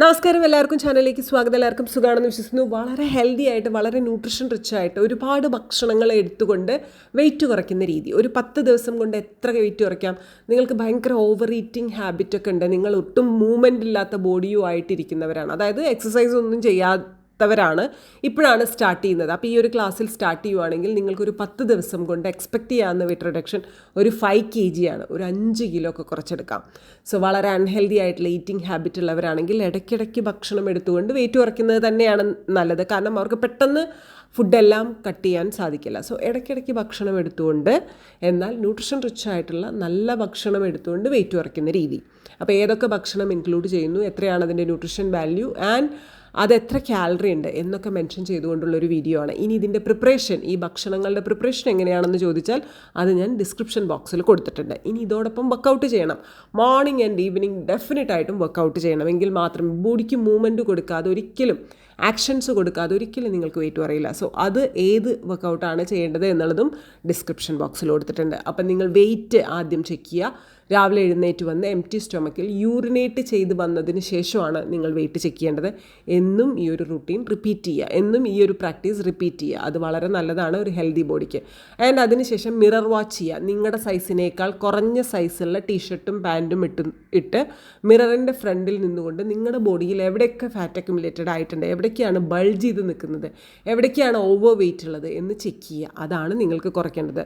നമസ്കാരം, എല്ലാവർക്കും ചാനലിലേക്ക് സ്വാഗതം. എല്ലാവർക്കും സുഖമാണെന്ന് വിശ്വസിക്കുന്നു. വളരെ ഹെൽത്തി ആയിട്ട്, വളരെ ന്യൂട്രീഷൻ റിച്ച് ആയിട്ട് ഒരുപാട് ഭക്ഷണങ്ങൾ എടുത്തുകൊണ്ട് വെയിറ്റ് കുറയ്ക്കുന്ന രീതി. ഒരു 10 ദിവസം കൊണ്ട് എത്ര വെയിറ്റ് കുറയ്ക്കാം? നിങ്ങൾക്ക് ഭയങ്കര ഓവർ ഈറ്റിംഗ് ഹാബിറ്റൊക്കെ ഉണ്ട്, നിങ്ങൾ ഒട്ടും മൂവ്മെൻ്റ് ഇല്ലാത്ത ബോഡിയും ആയിട്ടിരിക്കുന്നവരാണ്, അതായത് എക്സസൈസ് ഒന്നും ചെയ്യാത്തവരാണ്, ഇപ്പോഴാണ് സ്റ്റാർട്ട് ചെയ്യുന്നത്. അപ്പോൾ ഈ ഒരു ക്ലാസ്സിൽ സ്റ്റാർട്ട് ചെയ്യുവാണെങ്കിൽ നിങ്ങൾക്കൊരു 10 ദിവസം കൊണ്ട് എക്സ്പെക്റ്റ് ചെയ്യാവുന്ന വെയിറ്റ് റിഡക്ഷൻ ഒരു 5 kg ആണ്, ഒരു 5 കിലോ ഒക്കെ കുറച്ചെടുക്കാം. സോ വളരെ അൺഹെൽത്തി ആയിട്ടുള്ള ഈറ്റിംഗ് ഹാബിറ്റ് ഉള്ളവരാണെങ്കിൽ ഇടയ്ക്കിടയ്ക്ക് ഭക്ഷണം എടുത്തുകൊണ്ട് വെയിറ്റ് കുറയ്ക്കുന്നത് തന്നെയാണ് നല്ലത്. കാരണം അവർക്ക് പെട്ടെന്ന് ഫുഡെല്ലാം കട്ട് ചെയ്യാൻ സാധിക്കില്ല. സോ ഇടയ്ക്കിടയ്ക്ക് ഭക്ഷണം എടുത്തുകൊണ്ട്, എന്നാൽ ന്യൂട്രീഷൻ റിച്ച് ആയിട്ടുള്ള നല്ല ഭക്ഷണം എടുത്തുകൊണ്ട് വെയിറ്റ് കുറയ്ക്കുന്ന രീതി. അപ്പോൾ ഏതൊക്കെ ഭക്ഷണം ഇൻക്ലൂഡ് ചെയ്യുന്നു, എത്രയാണ് അതിൻ്റെ ന്യൂട്രീഷൻ വാല്യൂ ആൻഡ് അത് എത്ര കാലറി ഉണ്ട് എന്നൊക്കെ മെൻഷൻ ചെയ്തുകൊണ്ടുള്ളൊരു വീഡിയോ ആണ്. ഇനി ഇതിൻ്റെ പ്രിപ്പറേഷൻ, ഈ ഭക്ഷണങ്ങളുടെ പ്രിപ്പറേഷൻ എങ്ങനെയാണെന്ന് ചോദിച്ചാൽ അത് ഞാൻ ഡിസ്ക്രിപ്ഷൻ ബോക്സിൽ കൊടുത്തിട്ടുണ്ട്. ഇനി ഇതോടൊപ്പം വർക്കൗട്ട് ചെയ്യണം. മോർണിംഗ് ആൻഡ് ഈവനിങ് ഡെഫിനറ്റായിട്ടും വർക്കൗട്ട് ചെയ്യണം. എങ്കിൽ മാത്രം ബോഡിക്ക് മൂവ്മെൻറ്റ് കൊടുക്കാതെ ഒരിക്കലും, ആക്ഷൻസ് കൊടുക്കാതെ ഒരിക്കലും നിങ്ങൾക്ക് വെയിറ്റ് കുറയില്ല. സോ അത് ഏത് വർക്കൗട്ടാണ് ചെയ്യേണ്ടത് എന്നുള്ളതും ഡിസ്ക്രിപ്ഷൻ ബോക്സിൽ കൊടുത്തിട്ടുണ്ട്. അപ്പം നിങ്ങൾ വെയിറ്റ് ആദ്യം ചെക്ക് ചെയ്യുക. രാവിലെ എഴുന്നേറ്റ് വന്ന് എംപ്റ്റി സ്റ്റൊമക്കിൽ യൂറിനേറ്റ് ചെയ്ത് വന്നതിന് ശേഷമാണ് നിങ്ങൾ വെയിറ്റ് ചെക്ക് ചെയ്യേണ്ടത്. എന്നും ഈ ഒരു റുട്ടീൻ റിപ്പീറ്റ് ചെയ്യുക, എന്നും ഈ ഒരു പ്രാക്ടീസ് റിപ്പീറ്റ് ചെയ്യുക. അത് വളരെ നല്ലതാണ് ഒരു ഹെൽത്തി ബോഡിക്ക്. ആൻഡ് അതിനുശേഷം മിറർ വാച്ച് ചെയ്യുക. നിങ്ങളുടെ സൈസിനേക്കാൾ കുറഞ്ഞ സൈസുള്ള ടീഷർട്ടും പാൻറ്റും ഇട്ട് മിററിൻ്റെ ഫ്രണ്ടിൽ നിന്നുകൊണ്ട് നിങ്ങളുടെ ബോഡിയിൽ എവിടെയൊക്കെ ഫാറ്റ് അക്യുമുലേറ്റഡ് ആയിട്ടുണ്ട്, എവിടേക്കാണ് ബൾജ് ചെയ്ത് നിൽക്കുന്നത്, എവിടേക്കാണ് ഓവർ വെയിറ്റ് ഉള്ളത് എന്ന് ചെക്ക് ചെയ്യുക. അതാണ് നിങ്ങൾക്ക് കുറയ്ക്കേണ്ടത്.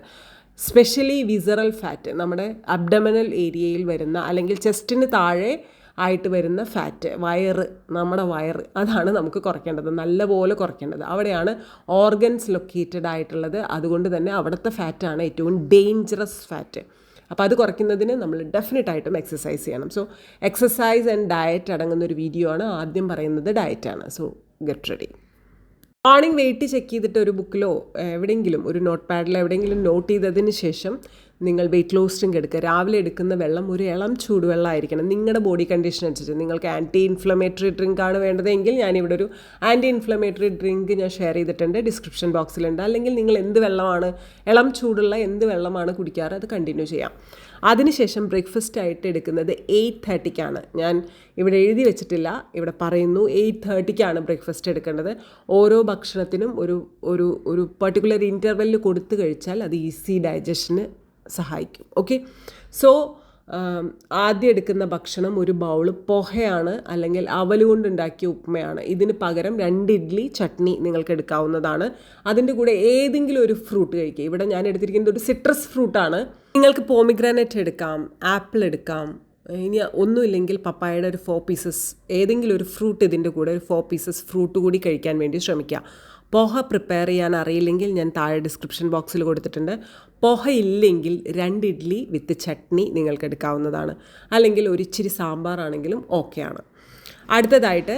സ്പെഷ്യലി വിസറൽ ഫാറ്റ്, നമ്മുടെ അബ്ഡമനൽ ഏരിയയിൽ വരുന്ന അല്ലെങ്കിൽ ചെസ്റ്റിന് താഴെ ആയിട്ട് വരുന്ന ഫാറ്റ്, നമ്മുടെ വയറ്, അതാണ് നമുക്ക് കുറയ്ക്കേണ്ടത്, നല്ലപോലെ കുറയ്ക്കേണ്ടത്. അവിടെയാണ് ഓർഗൻസ് ലൊക്കേറ്റഡ് ആയിട്ടുള്ളത്. അതുകൊണ്ട് തന്നെ അവിടുത്തെ ഫാറ്റാണ് ഏറ്റവും ഡേഞ്ചറസ് ഫാറ്റ്. അപ്പോൾ അത് കുറയ്ക്കുന്നതിന് നമ്മൾ ഡെഫിനറ്റായിട്ടും എക്സസൈസ് ചെയ്യണം. സോ എക്സസൈസ് ആൻഡ് ഡയറ്റ് അടങ്ങുന്ന ഒരു വീഡിയോ ആണ്. ആദ്യം പറയുന്നത് ഡയറ്റാണ്. So get ready. Morning weight check ചെയ്തിട്ട് ഒരു ബുക്കിലോ എവിടെയെങ്കിലും ഒരു നോട്ട് പാഡിലോ എവിടെയെങ്കിലും നോട്ട് ചെയ്തതിന് ശേഷം നിങ്ങൾ വെയിറ്റ് ലോസ് ഡ്രിങ്ക് എടുക്കുക. രാവിലെ എടുക്കുന്ന വെള്ളം ഒരു ഇളം ചൂടുവെള്ളമായിരിക്കണം. നിങ്ങളുടെ ബോഡി കണ്ടീഷൻ അനുസരിച്ച് നിങ്ങൾക്ക് ആൻറ്റി ഇൻഫ്ലമേറ്ററി ഡ്രിങ്ക് ആണ് വേണ്ടതെങ്കിൽ ഞാനിവിടെ ഒരു ആൻറ്റി ഇൻഫ്ലമേറ്ററി ഡ്രിങ്ക് ഞാൻ ഷെയർ ചെയ്തിട്ടുണ്ട്, ഡിസ്ക്രിപ്ഷൻ ബോക്സിലുണ്ട്. അല്ലെങ്കിൽ നിങ്ങൾ എന്ത് വെള്ളമാണ്, ഇളം ചൂടുള്ള എന്ത് വെള്ളമാണ് കുടിക്കാറ്, അത് കണ്ടിന്യൂ ചെയ്യാം. അതിനുശേഷം ബ്രേക്ക്ഫാസ്റ്റ് ആയിട്ട് എടുക്കുന്നത് 8:30-ക്കാണ്. ഞാൻ ഇവിടെ എഴുതി വെച്ചിട്ടില്ല, ഇവിടെ പറയുന്നു 8:30-ക്കാണ് ബ്രേക്ക്ഫാസ്റ്റ് എടുക്കേണ്ടത്. ഓരോ ഭക്ഷണത്തിനും ഒരു ഒരു ഒരു പർട്ടിക്കുലർ ഇൻ്റർവെല്ലിൽ കൊടുത്തു കഴിച്ചാൽ അത് ഈസി ഡൈജഷന് സഹായിക്കും. ഓക്കെ, സോ ആദ്യം എടുക്കുന്ന ഭക്ഷണം ഒരു ബൗൾ പോഹയാണ് അല്ലെങ്കിൽ അവൽ കൊണ്ടുണ്ടാക്കിയ ഉപ്മയാണ്. ഇതിന് പകരം 2 ഇഡ്ഡലി ചട്നി നിങ്ങൾക്ക് എടുക്കാവുന്നതാണ്. അതിൻ്റെ കൂടെ ഏതെങ്കിലും ഒരു ഫ്രൂട്ട് കഴിക്കുക. ഇവിടെ ഞാൻ എടുത്തിരിക്കുന്നത് ഒരു സിട്രസ് ഫ്രൂട്ടാണ്. നിങ്ങൾക്ക് പോമിഗ്രാനറ്റ് എടുക്കാം, ആപ്പിൾ എടുക്കാം. ഇനി ഒന്നുമില്ലെങ്കിൽ പപ്പായയുടെ ഒരു 4 പീസസ്, ഏതെങ്കിലും ഒരു ഫ്രൂട്ട് ഇതിൻ്റെ കൂടെ ഒരു 4 പീസസ് ഫ്രൂട്ട് കൂടി കഴിക്കാൻ വേണ്ടി ശ്രമിക്കുക. പോഹ പ്രിപ്പയർ ചെയ്യാൻ അറിയില്ലെങ്കിൽ ഞാൻ താഴെ ഡിസ്ക്രിപ്ഷൻ ബോക്സിൽ കൊടുത്തിട്ടുണ്ട്. പോഹ ഇല്ലെങ്കിൽ 2 ഇഡ്ഡലി വിത്ത് ചട്നി നിങ്ങൾക്ക് എടുക്കാവുന്നതാണ്. അല്ലെങ്കിൽ ഒരു ഇച്ചിരി സാമ്പാറാണെങ്കിലും ഓക്കെയാണ്. അടുത്തതായിട്ട്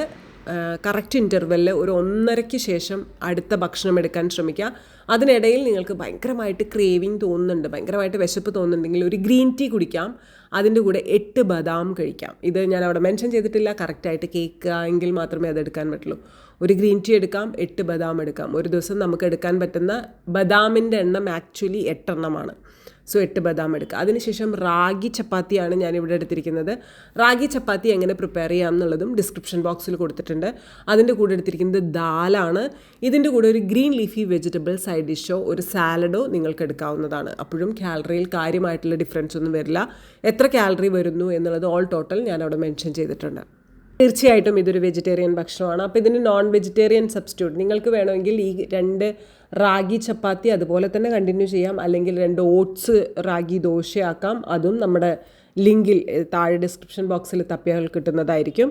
കറക്റ്റ് ഇൻ്റർവെല്ലിൽ ഒരു 1:30-ക്ക് ശേഷം അടുത്ത ഭക്ഷണം എടുക്കാൻ ശ്രമിക്കുക. അതിനിടയിൽ നിങ്ങൾക്ക് ഭയങ്കരമായിട്ട് ക്രേവിങ് തോന്നുന്നുണ്ട്, ഭയങ്കരമായിട്ട് വിശപ്പ് തോന്നുന്നുണ്ടെങ്കിൽ ഒരു ഗ്രീൻ ടീ കുടിക്കാം. അതിൻ്റെ കൂടെ 8 ബദാം കഴിക്കാം. ഇത് ഞാൻ അവിടെ മെൻഷൻ ചെയ്തിട്ടില്ല, കറക്റ്റായിട്ട് കേൾക്കുക എങ്കിൽ മാത്രമേ അത് എടുക്കാൻ പറ്റുള്ളൂ. ഒരു ഗ്രീൻ ടീ എടുക്കാം, 8 ബദാം എടുക്കാം. ഒരു ദിവസം നമുക്ക് എടുക്കാൻ പറ്റുന്ന ബദാമിൻ്റെ എണ്ണം ആക്ച്വലി 8 എണ്ണമാണ്. സോ 8 ബദാം എടുക്കുക. അതിനുശേഷം റാഗി ചപ്പാത്തിയാണ് ഞാനിവിടെ എടുത്തിരിക്കുന്നത്. റാഗി ചപ്പാത്തി എങ്ങനെ പ്രിപ്പയർ ചെയ്യാം എന്നുള്ളതും ഡിസ്ക്രിപ്ഷൻ ബോക്സിൽ കൊടുത്തിട്ടുണ്ട്. അതിൻ്റെ കൂടെ എടുത്തിരിക്കുന്നത് ദാലാണ്. ഇതിൻ്റെ കൂടെ ഒരു ഗ്രീൻ ലീഫി വെജിറ്റബിൾ സൈഡ് ഡിഷോ ഒരു സാലഡോ നിങ്ങൾക്ക് എടുക്കാവുന്നതാണ്. അപ്പോഴും കാലറിയിൽ കാര്യമായിട്ടുള്ള ഡിഫറൻസ് ഒന്നും വരില്ല. എത്ര കാലറി വരുന്നു എന്നുള്ളത് ഓൾ ടോട്ടൽ ഞാൻ അവിടെ മെൻഷൻ ചെയ്തിട്ടുണ്ട്. തീർച്ചയായിട്ടും ഇതൊരു വെജിറ്റേറിയൻ ഭക്ഷണമാണ്. അപ്പോൾ ഇതിന് നോൺ വെജിറ്റേറിയൻ സബ്സ്റ്റിറ്റ്യൂട്ട് നിങ്ങൾക്ക് വേണമെങ്കിൽ ഈ 2 റാഗി ചപ്പാത്തി അതുപോലെ തന്നെ കണ്ടിന്യൂ ചെയ്യാം. അല്ലെങ്കിൽ 2 ഓട്സ് റാഗി ദോശയാക്കാം. അതും നമ്മുടെ ലിങ്കിൽ താഴെ ഡിസ്ക്രിപ്ഷൻ ബോക്സിൽ തപ്പിയാൽ കിട്ടുന്നതായിരിക്കും.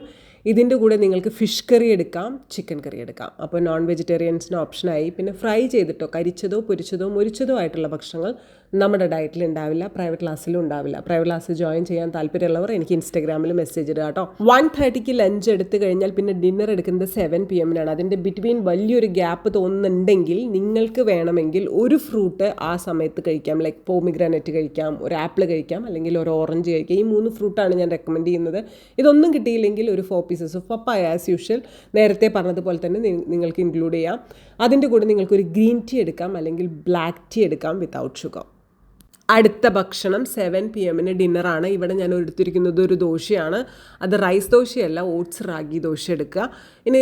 ഇതിൻ്റെ കൂടെ നിങ്ങൾക്ക് ഫിഷ് കറി എടുക്കാം, ചിക്കൻ കറി എടുക്കാം. അപ്പോൾ നോൺ വെജിറ്റേറിയൻസിന് ഓപ്ഷനായി. പിന്നെ ഫ്രൈ ചെയ്തിട്ടോ കരിച്ചതോ പൊരിച്ചതോ മുരിച്ചതോ ആയിട്ടുള്ള ഭക്ഷണങ്ങൾ നമ്മുടെ ഡയറ്റിൽ ഉണ്ടാവില്ല, പ്രൈവറ്റ് ക്ലാസ്സിലും ഉണ്ടാവില്ല. പ്രൈവറ്റ് ക്ലാസ്സിൽ ജോയിൻ ചെയ്യാൻ താല്പര്യമുള്ളവർ എനിക്ക് ഇൻസ്റ്റാഗ്രാമിൽ മെസ്സേജ് ഇടുക കേട്ടോ. 1:30-ക്ക് ലഞ്ച് എടുത്ത് കഴിഞ്ഞാൽ പിന്നെ ഡിന്നർ എടുക്കുന്നത് 7 PM അതിൻ്റെ ബിറ്റ്വീൻ വലിയൊരു ഗ്യാപ്പ് തോന്നുന്നുണ്ടെങ്കിൽ നിങ്ങൾക്ക് വേണമെങ്കിൽ ഒരു ഫ്രൂട്ട് ആ സമയത്ത് കഴിക്കാം. ലൈക്ക് പോമിഗ്രാനറ്റ് കഴിക്കാം, ഒരു ആപ്പിൾ കഴിക്കാം, അല്ലെങ്കിൽ ഒരു ഓറഞ്ച് കഴിക്കാം. ഈ 3 ഫ്രൂട്ടാണ് ഞാൻ റെക്കമെൻഡ് ചെയ്യുന്നത്. ഇതൊന്നും കിട്ടിയില്ലെങ്കിൽ ഒരു 4 pieces of papaya as usual നേരത്തെ പറഞ്ഞതുപോലെ തന്നെ നിങ്ങൾക്ക് ഇൻക്ലൂഡ് ചെയ്യാം. അതിൻ്റെ കൂടെ നിങ്ങൾക്കൊരു ഗ്രീൻ ടീ എടുക്കാം അല്ലെങ്കിൽ ബ്ലാക്ക് ടീ എടുക്കാം വിത്തൗട്ട് ഷുഗർ. അടുത്ത ഭക്ഷണം 7 PM ഡിന്നറാണ്. ഇവിടെ ഞാൻ എടുത്തിരിക്കുന്നത് ഒരു ദോശയാണ്. അത് റൈസ് ദോശയല്ല, ഓട്സ് റാഗി ദോശ എടുക്കുക. ഇനി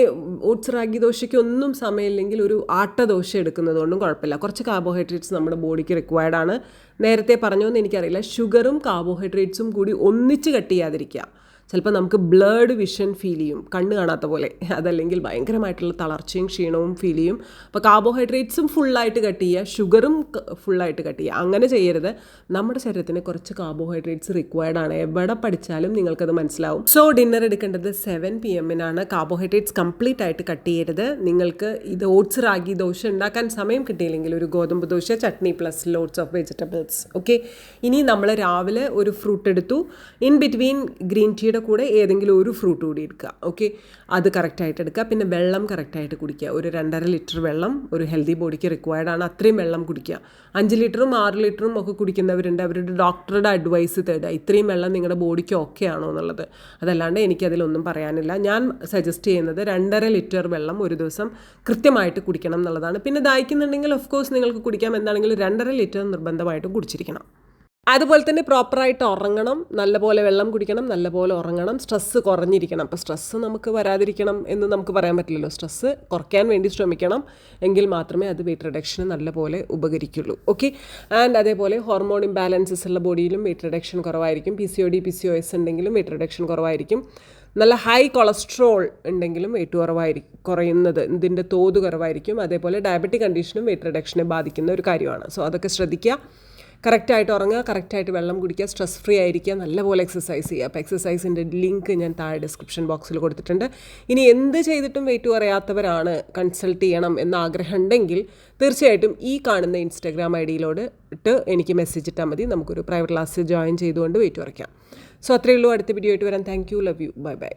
ഓട്സ് റാഗി ദോശയ്ക്ക് ഒന്നും സമയമില്ലെങ്കിൽ ഒരു ആട്ട ദോശ എടുക്കുന്നത് കൊണ്ടും കുഴപ്പമില്ല. കുറച്ച് കാർബോഹൈഡ്രേറ്റ്സ് നമ്മുടെ ബോഡിക്ക് റിക്വയർഡ് ആണ്. നേരത്തെ പറഞ്ഞോന്ന് എനിക്കറിയില്ല, ഷുഗറും കാർബോഹൈഡ്രേറ്റ്സും കൂടി ഒന്നിച്ച് കട്ട് ചെയ്യാതിരിക്കുക. ചിലപ്പോൾ നമുക്ക് ബ്ലേഡ് വിഷൻ ഫീൽ ചെയ്യും, കണ്ണ് കാണാത്ത പോലെ. അതല്ലെങ്കിൽ ഭയങ്കരമായിട്ടുള്ള തളർച്ചയും ക്ഷീണവും ഫീൽ ചെയ്യും. അപ്പോൾ കാർബോഹൈഡ്രേറ്റ്സും ഫുള്ളായിട്ട് കട്ട് ചെയ്യുക, ഷുഗറും ഫുള്ളായിട്ട് കട്ട് ചെയ്യുക. അങ്ങനെ ചെയ്യരുത്. നമ്മുടെ ശരീരത്തിന് കുറച്ച് കാർബോഹൈഡ്രേറ്റ്സ് റിക്വയർഡ് ആണ്. എവിടെ പഠിച്ചാലും നിങ്ങൾക്കത് മനസ്സിലാവും. സോ ഡിന്നർ എടുക്കേണ്ടത് 7 PM കാർബോഹൈഡ്രേറ്റ്സ് കംപ്ലീറ്റ് ആയിട്ട് കട്ട് ചെയ്യരുത്. നിങ്ങൾക്ക് ഇത് ഓട്സ് റാഗി ദോശ ഉണ്ടാക്കാൻ സമയം കിട്ടിയില്ലെങ്കിൽ ഒരു ഗോതമ്പ് dosa, chutney plus lots of vegetables. Okay, ഇനി നമ്മൾ രാവിലെ ഒരു ഫ്രൂട്ട് എടുത്തു. ഇൻ ബിറ്റ്വീൻ ഗ്രീൻ ടീയുടെ കൂടെ ഏതെങ്കിലും ഒരു ഫ്രൂട്ട് കൂടി എടുക്കുക. ഓക്കെ, അത് കറക്റ്റായിട്ട് എടുക്കുക. പിന്നെ വെള്ളം കറക്റ്റായിട്ട് കുടിക്കുക. ഒരു 2.5 ലിറ്റർ വെള്ളം ഒരു ഹെൽത്തി ബോഡിക്ക് റിക്വയർഡ് ആണ്. അത്രയും വെള്ളം കുടിക്കുക. 5 ലിറ്ററും 6 ലിറ്ററും ഒക്കെ കുടിക്കുന്നവരുണ്ട്. അവരുടെ ഡോക്ടറുടെ അഡ്വൈസ് തേടുക, ഇത്രയും വെള്ളം നിങ്ങളുടെ ബോഡിക്ക് ഓക്കെ ആണോ എന്നുള്ളത്. അതല്ലാണ്ട് എനിക്കതിലൊന്നും പറയാനില്ല. ഞാൻ സജസ്റ്റ് ചെയ്യുന്നത് 2.5 ലിറ്റർ വെള്ളം ഒരു ദിവസം കൃത്യമായിട്ട് കുടിക്കണം എന്നുള്ളതാണ്. പിന്നെ ദാഹിക്കുന്നുണ്ടെങ്കിൽ ഓഫ് കോഴ്സ് നിങ്ങൾക്ക് കുടിക്കാം. എന്താണെങ്കിലും 2.5 ലിറ്റർ നിർബന്ധമായിട്ടും കുടിച്ചിരിക്കണം. അതുപോലെ തന്നെ പ്രോപ്പറായിട്ട് ഉറങ്ങണം, നല്ലപോലെ വെള്ളം കുടിക്കണം, നല്ലപോലെ ഉറങ്ങണം, സ്ട്രെസ്സ് കുറഞ്ഞിരിക്കണം. അപ്പോൾ സ്ട്രെസ്സ് നമുക്ക് വരാതിരിക്കണം എന്ന് നമുക്ക് പറയാൻ പറ്റില്ലല്ലോ. സ്ട്രെസ്സ് കുറയ്ക്കാൻ വേണ്ടി ശ്രമിക്കണം, എങ്കിൽ മാത്രമേ അത് വെയിറ്റ് റിഡക്ഷന് നല്ലപോലെ ഉപകരിക്കുള്ളൂ. ഓക്കെ, ആൻഡ് അതേപോലെ ഹോർമോൺ ഇംബാലൻസസ് ഉള്ള ബോഡിയിലും വെയിറ്റ് റിഡക്ഷൻ കുറവായിരിക്കും. PCOD PCOS ഉണ്ടെങ്കിലും വെയിറ്റ് റിഡക്ഷൻ കുറവായിരിക്കും. നല്ല ഹൈ കൊളസ്ട്രോൾ ഉണ്ടെങ്കിലും വെയിറ്റ് കുറയുന്നത് ഇതിൻ്റെ തോത് കുറവായിരിക്കും. അതേപോലെ ഡയബറ്റിക് കണ്ടീഷനും വെയിറ്റ് റിഡക്ഷനെ ബാധിക്കുന്ന ഒരു കാര്യമാണ്. സോ അതൊക്കെ ശ്രദ്ധിക്കുക. കറക്റ്റായിട്ട് ഉറങ്ങുക, കറക്റ്റായിട്ട് വെള്ളം കുടിക്കുക, സ്ട്രെസ് ഫ്രീ ആയിരിക്കുക, നല്ലപോലെ എക്സസൈസ് ചെയ്യുക. അപ്പോൾ എക്സസൈസിൻ്റെ ലിങ്ക് ഞാൻ താഴെ ഡിസ്ക്രിപ്ഷൻ ബോക്സിൽ കൊടുത്തിട്ടുണ്ട്. ഇനി എന്ത് ചെയ്തിട്ടും വെയിറ്റ് കുറയാത്തവരാണ് കൺസൾട്ട് ചെയ്യണം എന്ന ആഗ്രഹം ഉണ്ടെങ്കിൽ തീർച്ചയായിട്ടും ഈ കാണുന്ന ഇൻസ്റ്റാഗ്രാം ID ഇട്ട് എനിക്ക് മെസ്സേജ് ഇട്ടാൽ മതി. നമുക്കൊരു പ്രൈവറ്റ് ക്ലാസ്സിൽ ജോയിൻ ചെയ്തുകൊണ്ട് വെയിറ്റ് കുറയ്ക്കാം. സോ അത്രയേ ഉള്ളൂ. അടുത്ത വീഡിയോ ആയിട്ട് വരാം. Thank you, love you, bye bye.